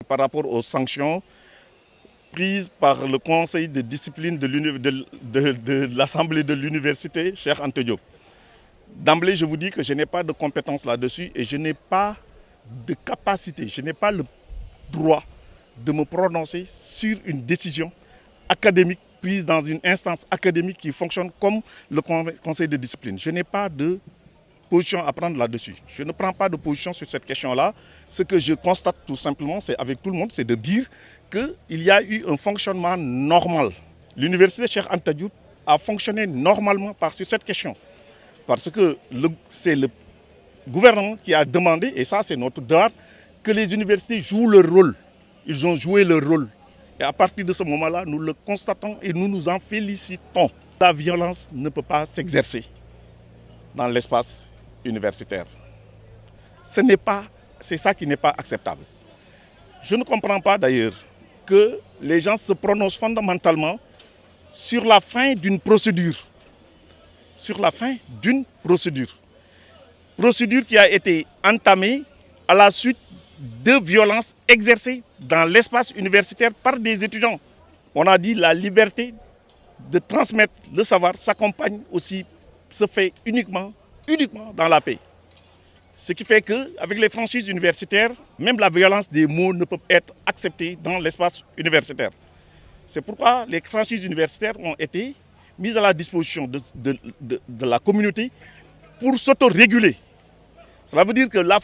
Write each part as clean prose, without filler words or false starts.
par rapport aux sanctions prises par le conseil de discipline de l'Assemblée de l'université Cheikh Anta Diop. D'emblée, je vous dis que je n'ai pas de compétences là-dessus et je n'ai pas de capacité, je n'ai pas le droit de me prononcer sur une décision académique prise dans une instance académique qui fonctionne comme le conseil de discipline. Je n'ai pas de position à prendre là-dessus. Je ne prends pas de position sur cette question-là. Ce que je constate tout simplement, c'est avec tout le monde, c'est de dire qu'il y a eu un fonctionnement normal. L'université Cheikh Anta Diop a fonctionné normalement sur cette question. Parce que c'est le gouvernement qui a demandé, et ça c'est notre devoir, que les universités jouent leur rôle. Ils ont joué leur rôle. Et à partir de ce moment-là, nous le constatons et nous nous en félicitons. La violence ne peut pas s'exercer dans l'espace universitaire. C'est ça qui n'est pas acceptable. Je ne comprends pas d'ailleurs que les gens se prononcent fondamentalement sur la fin d'une procédure. Sur la fin d'une procédure. Procédure qui a été entamée à la suite de violences exercées dans l'espace universitaire par des étudiants. On a dit la liberté de transmettre le savoir s'accompagne aussi, se fait uniquement dans la paix. Ce qui fait qu'avec les franchises universitaires, même la violence des mots ne peut être acceptée dans l'espace universitaire. C'est pourquoi les franchises universitaires ont été mises à la disposition de la communauté pour s'autoréguler. Cela veut dire que la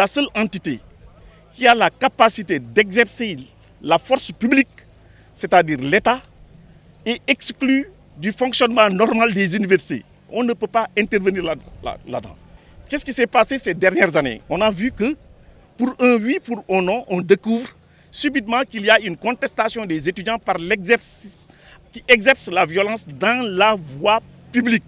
seule entité qui a la capacité d'exercer la force publique, c'est-à-dire l'État, est exclue du fonctionnement normal des universités. On ne peut pas intervenir là-dedans. Qu'est-ce qui s'est passé ces dernières années? On a vu que pour un oui, pour un non, on découvre subitement qu'il y a une contestation des étudiants par l'exercice qui exerce la violence dans la voie publique.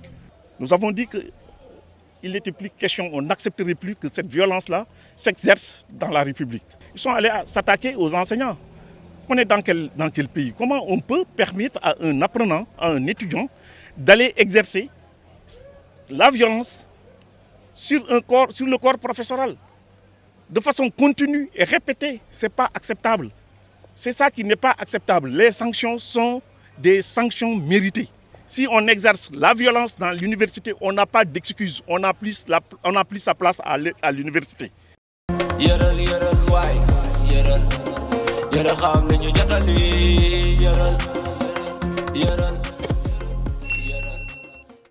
Nous avons dit qu'il n'était plus question, on n'accepterait plus que cette violence-là s'exerce dans la République. Ils sont allés s'attaquer aux enseignants. On est dans quel pays? Comment on peut permettre à un apprenant, à un étudiant, d'aller exercer la violence sur le corps professoral de façon continue et répétée? Ce n'est pas acceptable. C'est ça qui n'est pas acceptable. Les sanctions sont des sanctions méritées. Si on exerce la violence dans l'université, on n'a pas d'excuse. On n'a plus sa place à l'université.